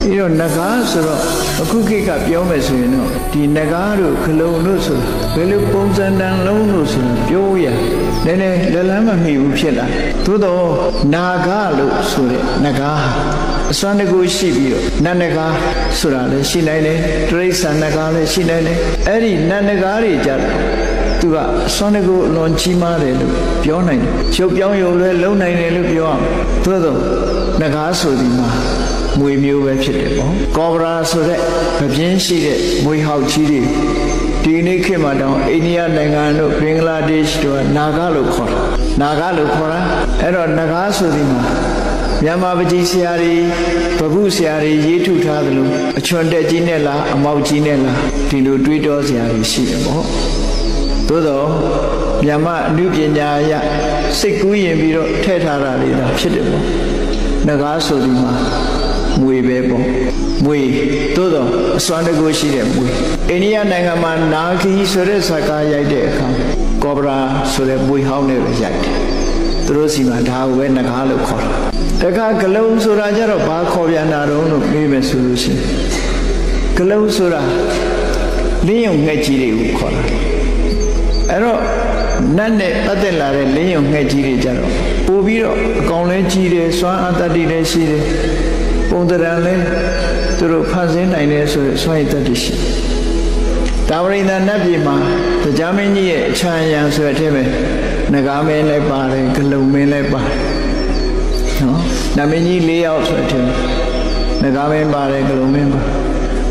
ဒီတော့နဂါဆိုတော့အခုခေတ်ကပြောမယ်ဆိုရင်တော့ဒီနဂါတို့ခလုံးတို့ဆိုဘယ်လိုပုံစံတန်လုံးလို့ဆိုပြောရနည်းနည်းလက်လန်းမမီဘူးဖြစ်လာသို့တော့နာဂလို့ဆိုတဲ့နဂါအစွမ်းတကူရှိပြီးတော့နတ်နဂါဆိုတာလည်းရှိနိုင်တယ်တိရစ္ဆာန်နဂါလည်းရှိနိုင်တယ်အဲ့ဒီနတ်နဂါတွေကြတော့သူကအစွမ်းတကူအလွန်ကြီးမားတယ်လို့ပြောနိုင်တယ်ချုပ်ပြောင်းရုံလည်းလုံနိုင်တယ်လို့ပြောအောင်သို့တော့နဂါဆိုဒီမှာမွေမျိုးပဲဖြစ်တယ်ပေါ့ကောဘရာဆိုတဲ့ပပြင်းရှိတဲ့မွေဟောက်ကြီးတွေဒီနေ့ခေတ်မှာတော့အိန္ဒိယနိုင်ငံတို့ဘင်္ဂလားဒေ့ရှ်တို့နာဂလို့ခေါ်တာနာဂလို့ခေါ်တာအဲ့တော့နဂါဆိုဒီမှာမြန်မာပကြီးဆရာတွေဗဟုဆရာတွေရေးထုထားသလိုအချွန်တက်ကြီးနဲ့လားအမောက်ကြီးနဲ့လားဒီလိုတွေးတောဆရာတွေရှိတယ်ပေါ့သို့တော့မြန်မာအနုပညာအရစိတ်ကူးရင်ပြီးတော့ထည့်ထားတာလေးသာဖြစ်တယ်ပေါ့နဂါဆိုဒီမှာမွေပဲပေါ့မွေသို့တော့အစွမ်းတကူရှိတဲ့မွေအိန္ဒိယနိုင်ငံမှာနာဂီဆိုတဲ့ဇာကာရိုက်တဲ့အခါကောဘရာဆိုတဲ့မွေဟောင်းနဲ့ပဲရိုက်တယ်သူတို့စီမှာဒါကိုပဲနဂါလို့ခေါ်တာတခါဂလုံးဆိုတာကြတော့ဘာခေါ်ပြန်တာတော့လို့ပြောမယ်ဆိုလို့ရှိရင်ဂလုံးဆိုတာလင်းယုံငှက်ကြီးတွေကိုခေါ်တာအဲ့တော့နတ်နဲ့ပတ်သက်လာတဲ့လင်းယုံငှက်ကြီးတွေကြတော့ပို့ပြီးတော့အကောင်လဲကြီးတယ်စွမ်းအတ္တိလည်းရှိတယ်ပုံတရံလဲသူတို့ဖန်ဆင်းနိုင်တယ်ဆိုတဲ့စွမ်းရည်တတ်ရှိတာဝရိန္ဒနတ်ပြည်မှာတရားမင်းကြီးရဲ့အချမ်းရံဆိုတဲ့အထက်ပဲနဂါမင်းလည်းပါတယ်ဂလုံမင်းလည်းပါတယ်နော်နတ်မင်းကြီး၄ယောက်ဆိုတဲ့အထက်နဂါမင်းပါတယ်ဂလုံမင်းပါ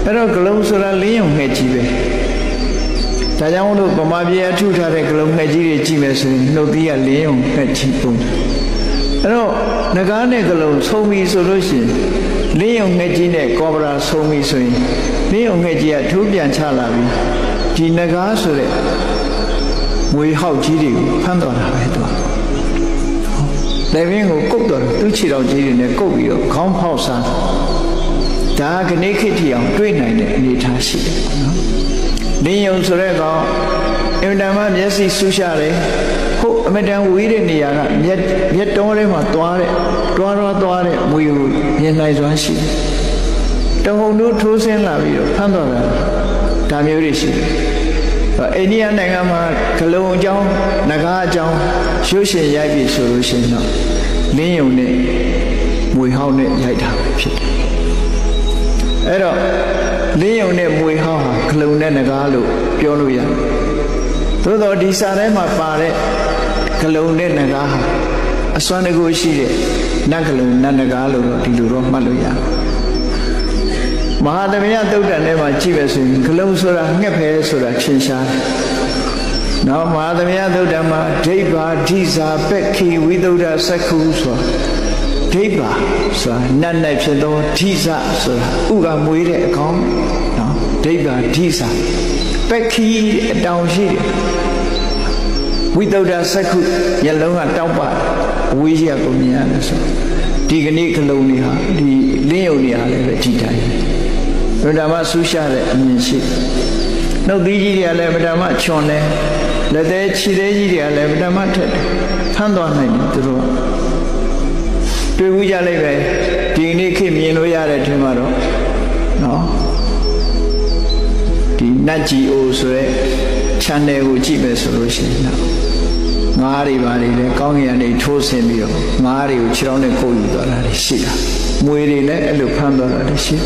အဲ့တော့ဂလုံဆိုတာလင်းယုံငှက်ကြီးပဲဒါကြောင့်လို့ဗမာပြည်အထုထားတဲ့ဂလုံငှက်ကြီးတွေကြည့်မယ်ဆိုရင်နှုတ်သီးကလင်းယုံငှက်ကြီးပုံအဲ့တော့နဂါနဲ့ဂလုံဆုံးပြီဆိုလို့ရှိရင်လင်းယုံငှက်ကြီးနဲ့ကောဘရာဆုံးပြီဆိုရင်လင်းယုံငှက်ကြီးကထိုးပြန်ချလာပြီဒီနဂါဆိုတဲ့ငွေဟောက်ကြီးတွေကိုဖမ်းတော်တာပဲသူလက်ဝင်းကိုကုတ်တော်သူ့ခြေတော်ကြီးတွေနဲ့ကုတ်ပြီးတော့ခေါင်းဖောက်စားဒါကနေ့ခေတ်ထီအောင်တွေးနိုင်တဲ့အနေအထားရှိတယ်နော်လင်းယုံဆိုတဲ့ကောင်အင်တန်မှမျက်စိဆူးရှာတယ်ဟုတ်အမတန်ဝေးတဲ့နေရာကမျက်တောထဲမှာသွားတဲ့မွေကိုမြင်နိုင်စွမ်းရှိတယ်တဟုန်တို့ထိုးဆင်းလာပြီးတော့ဖမ်းတော်တာဒါမျိုးတွေရှိတယ်အိန္ဒိယနိုင်ငံမှာဂလုံအကြောင်းနဂါအကြောင်းရုပ်ရှင်ရိုက်ပြီဆိုလို့ရှိရင်တော့လင်းယုံနဲ့မွေဟောင်းနဲ့ရိုက်တာဖြစ်တယ်အဲ့တော့လင်းယုံနဲ့မွေဟောင်းဟာဂလုံနဲ့နဂါလို့ပြောလို့ရတယ်သို့တော့ဒီစာထဲမှာပါတဲ့ဂလုံနဲ့နဂါဟာအစွမ်းတကူရှိတဲ့နတ်ဂလုံနတ်နဂါလို့တော့ဒီလိုတော့မှတ်လို့ရတယ်မဟာသမယသုတ်တန်ထဲမှာကြည့်ပဲဆိုရင်ဂလုံဆိုတာငှက်ဖဲဆိုတာထင်ရှားတယ်။နောက်မဟာသမယသုတ်တန်မှာဒိဗ္ဗာဓိဇာပက္ခိဝိသုဒ္ဓစက္ခုဆိုတာဒိဗ္ဗာဆိုတာနတ်၌ဖြစ်သောဓိဇဆိုတာဥကမွေးတဲ့အကောင်နော်ဒိဗ္ဗာဓိဇာပက္ခိအတောင်ရှိတယ်ဝိသုဒ္ဓစက္ခုမျက်လုံးကတောက်ပအဝေးကြီးကကိုမြင်ရတယ်ဆိုဒီကနေ့ဂလုံတွေဟာဒီလင်းယုံတွေဟာလည်းပဲဒီတိုင်းဗုဒ္ဓမဆူရှာတဲ့အမြင်ရှိနှုတ်သီးကြီးတွေကလည်းဗုဒ္ဓမချွန်တယ်လက်သေးခြေသေးကြီးတွေကလည်းဗုဒ္ဓမထက်တယ်ဖမ်းသွားနိုင်တယ်သူတို့တွေ့ဘူးကြလိုက်ပဲဒီနေ့ခေတ်မြင်လို့ရတဲ့ထင်မှာတော့နော်ဒီနတ်ကြီးအိုဆိုတဲ့ channel ကိုကြည့်မယ်ဆိုလို့ရှိရင်တော့ငါးတွေပါလေကောင်းကင်ကနေထိုးဆင်းပြီးတော့ငါးတွေကိုခြေထောက်နဲ့ခုတ်ယူသွားတာရှိတာမွေတွေလည်းအဲ့လိုဖမ်းသွားတာရှိ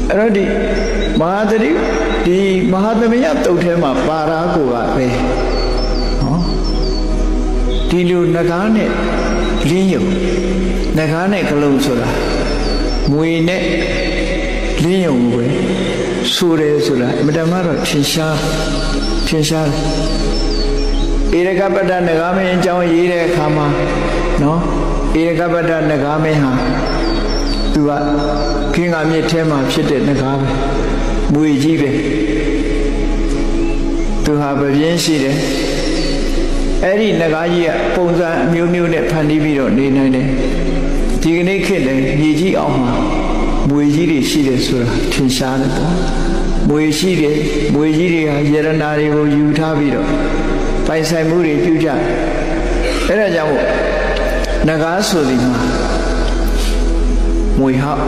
အဲ့တော့ဒီမဟာသမယတုတ်ထဲမှာပါရာကိုကပဲနော်ဒီလိုနဂါနဲ့လင်းယုံနဂါနဲ့ဂလုံဆိုတာမွေနဲ့လင်းယုံကိုပဲဆိုတယ်ဆိုတာအမှန်တမ်းတော့ထင်ရှားဧရကပတ္တနဂါမင်းအကြောင်းရေးတဲ့အခါမှာနော်ဧရကပတ္တနဂါမင်းဟာသူကခင်းကမြစ်ထဲမှာဖြစ်တဲ့နဂါပဲမွေကြီးပဲသူဟာပပြင်းရှိတယ်အဲ့ဒီနဂါကြီးကပုံစံအမျိုးမျိုးနဲ့ဖန်တီးပြီးတော့နေနိုင်တယ်ဒီကနေ့ခေတ်လည်းမြေကြီးအောင်မှာမွေကြီးတွေရှိတယ်ဆိုတာထင်ရှားတယ်ပေါ့မွေရှိတယ်မွေကြီးတွေဟာယရနာတွေကိုယူထားပြီးတော့ပိုင်ဆိုင်မှုတွေပြုကြအဲ့ဒါကြောင့်နဂါဆိုဒီမှာ mùi hậu